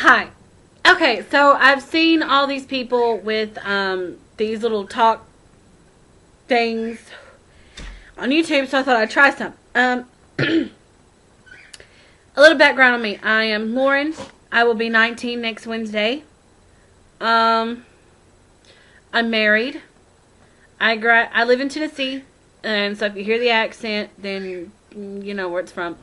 Hi. Okay, so I've seen all these people with these little talk things on YouTube, so I thought I'd try some. A little background on me. I am Lauren. I will be 19 next Wednesday. I'm married. I live in Tennessee, and so if you hear the accent, then you know where it's from.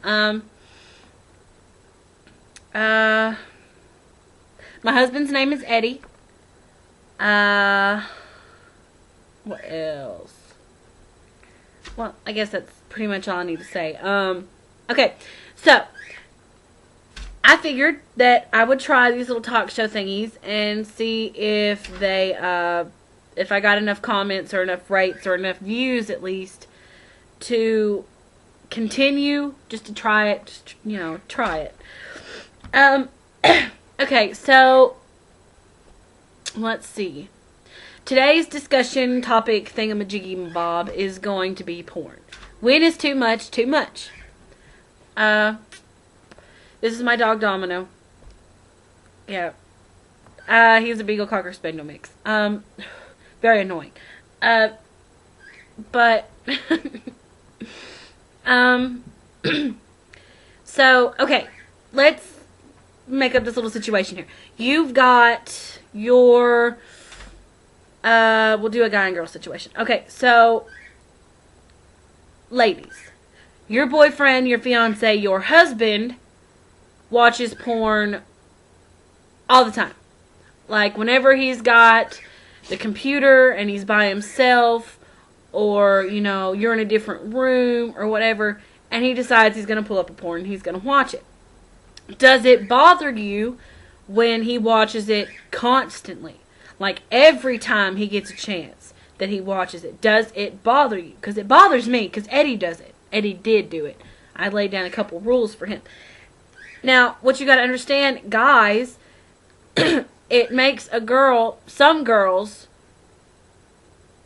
My husband's name is Eddie. What else? Well, I guess that's pretty much all I need to say. Okay, so I figured that I would try these little talk show thingies and see if they, if I got enough comments or enough rates or enough views at least to continue, just to try it, just, you know, try it. Okay, so let's see. Today's discussion topic thingamajiggy-bob is going to be porn. When is too much too much? This is my dog Domino. Yeah. He's a Beagle Cocker Spaniel mix. Very annoying. But so, okay. Let's make up this little situation here. You've got your we'll do a guy and girl situation. Okay, so ladies, your boyfriend, your fiance, your husband watches porn all the time. Like whenever he's got the computer and he's by himself, or you know, you're in a different room or whatever, and he decides he's going to pull up a porn and he's going to watch it. Does it bother you when he watches it constantly? Like every time he gets a chance that he watches it. Does it bother you? Because it bothers me, because Eddie does it. Eddie did do it. I laid down a couple rules for him. Now, what you got to understand, guys, it makes some girls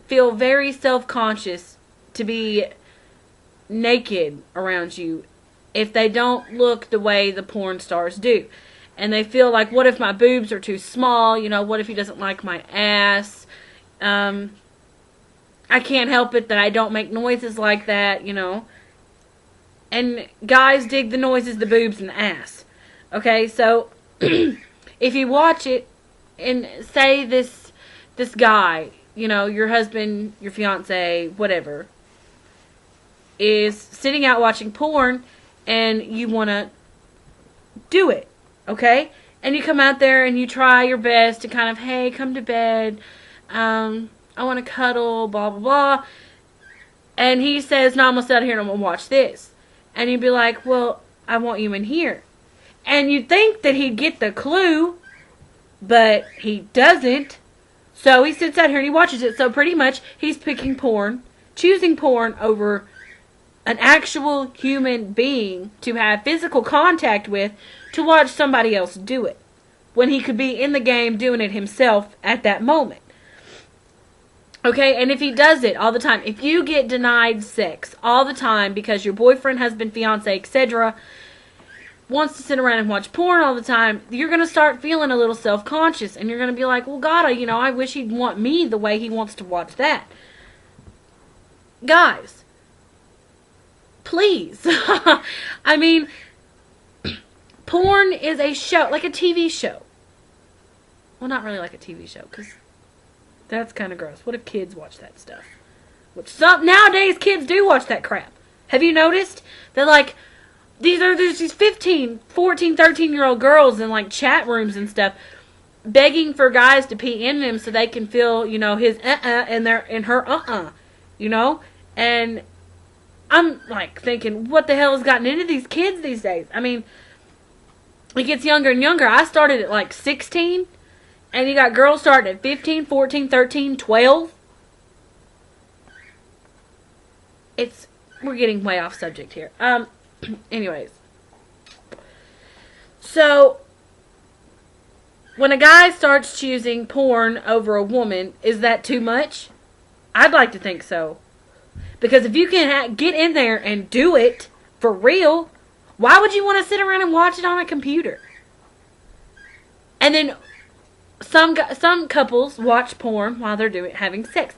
feel very self-conscious to be naked around you if they don't look the way the porn stars do. And they feel like, what if my boobs are too small? You know, what if he doesn't like my ass? I can't help it that I don't make noises like that, you know. And guys dig the noises, the boobs, and the ass. Okay, so if you watch it and say this guy, you know, your husband, your fiance, whatever, is sitting out watching porn, and you want to do it, okay? And you come out there and you try your best to kind of, hey, come to bed. I want to cuddle, blah, blah, blah. And he says, no, I'm going to sit out here and I'm going to watch this. And you'd be like, well, I want you in here. And you'd think that he'd get the clue, but he doesn't. So he sits out here and he watches it. So pretty much he's picking porn, choosing porn over an actual human being to have physical contact with, to watch somebody else do it, when he could be in the game doing it himself at that moment. Okay, and if he does it all the time, if you get denied sex all the time because your boyfriend, husband, fiance, etc. wants to sit around and watch porn all the time, you're going to start feeling a little self-conscious, and you're going to be like, well, God, you know, I wish he'd want me the way he wants to watch that. Guys, please. I mean, porn is a show, like a TV show. Well, not really like a TV show, because that's kind of gross. What if kids watch that stuff? Which nowadays kids do watch that crap. Have you noticed? They're like, there's these 15, 14, 13-year-old girls in like chat rooms and stuff begging for guys to pee in them so they can feel, you know, his and her you know? And I'm like thinking, what the hell has gotten into these kids these days? I mean, it gets younger and younger. I started at like 16, and you got girls starting at 15, 14, 13, 12. We're getting way off subject here. Anyways. So, when a guy starts choosing porn over a woman, is that too much? I'd like to think so. Because if you can get in there and do it for real, why would you want to sit around and watch it on a computer? And then some couples watch porn while they're having sex.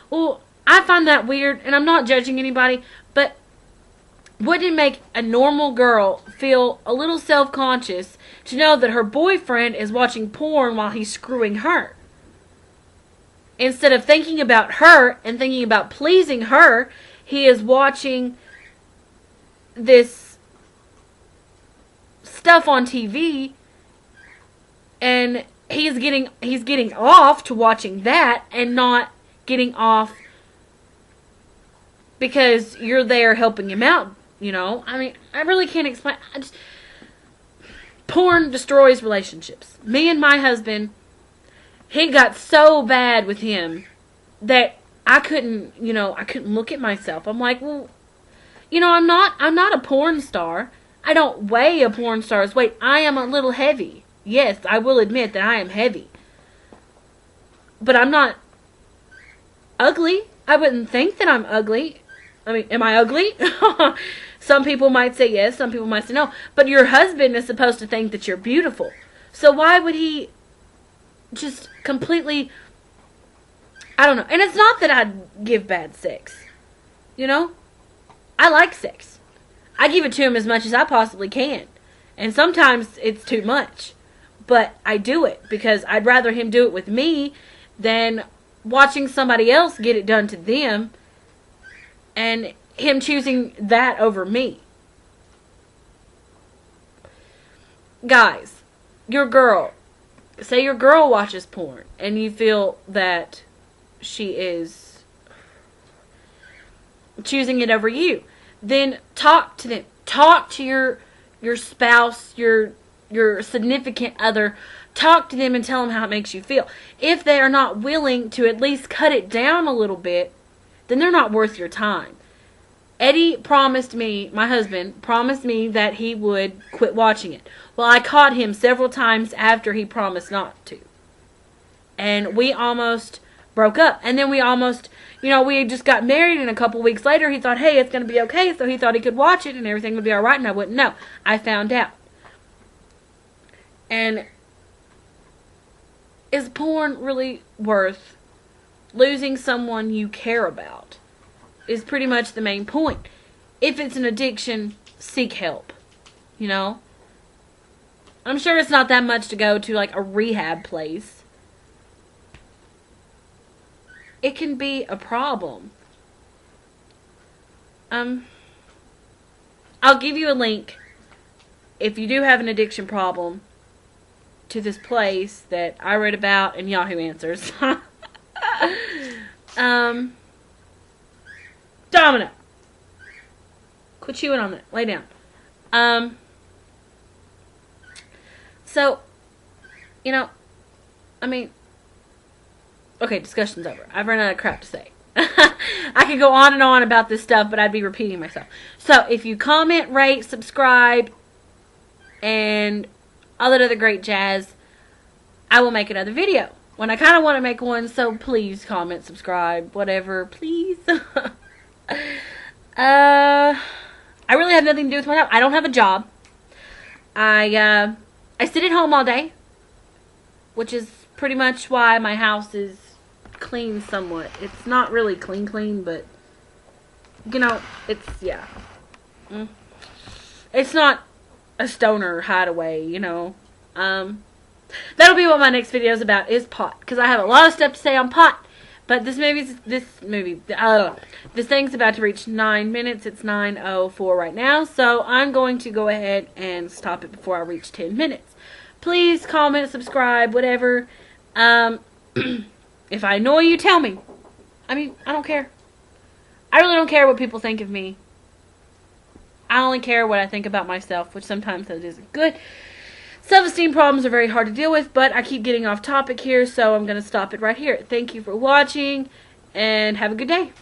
Well, I find that weird, and I'm not judging anybody, but wouldn't it make a normal girl feel a little self-conscious to know that her boyfriend is watching porn while he's screwing her? Instead of thinking about her and thinking about pleasing her, he is watching this stuff on TV, and he's getting off to watching that and not getting off because you're there helping him out, you know? I mean, I really can't explain. Porn destroys relationships. Me and my husband, he got so bad with him that I couldn't look at myself. I'm like, well, I'm not a porn star. I don't weigh a porn star's weight. I am a little heavy. Yes, I will admit that I am heavy. But I'm not ugly. I wouldn't think that I'm ugly. I mean, am I ugly? Some people might say yes, some people might say no. But your husband is supposed to think that you're beautiful. So why would he just completely... I don't know. And it's not that I give bad sex. I like sex. I give it to him as much as I possibly can. And sometimes it's too much. But I do it because I'd rather him do it with me than watching somebody else get it done to them and him choosing that over me. Guys, say your girl watches porn and you feel that she is choosing it over you, then talk to them. Talk to your spouse, your significant other. Talk to them and tell them how it makes you feel. If they are not willing to at least cut it down a little bit, then they're not worth your time. Eddie my husband promised me that he would quit watching it. Well, I caught him several times after he promised not to. And we almost broke up. And then we we just got married, and a couple weeks later he thought, hey, it's going to be okay. So he thought he could watch it and everything would be alright, and I wouldn't know. I found out. And is porn really worth losing someone you care about? Is pretty much the main point. If it's an addiction, seek help. I'm sure it's not that much to go to like a rehab place. It can be a problem. I'll give you a link if you do have an addiction problem to this place that I read about in Yahoo Answers. Domino. Quit chewing on that. Lay down. So, okay, discussion's over. I've run out of crap to say. I could go on and on about this stuff, but I'd be repeating myself. So, if you comment, rate, subscribe, and all that other great jazz, I will make another video. When I kind of want to make one, so please comment, subscribe, whatever, please. I really have nothing to do with my job. I don't have a job. I sit at home all day, which is pretty much why my house is clean somewhat. It's not really clean, but it's, yeah. It's not a stoner hideaway, That'll be what my next video is about, is pot, because I have a lot of stuff to say on pot. But this thing's about to reach 9 minutes. It's 9:04 right now. So I'm going to go ahead and stop it before I reach 10 minutes. Please comment, subscribe, whatever. If I annoy you, tell me. I don't care. I really don't care what people think of me. I only care what I think about myself, which sometimes that isn't good. Self-esteem problems are very hard to deal with, but I keep getting off topic here, so I'm going to stop it right here. Thank you for watching, and have a good day.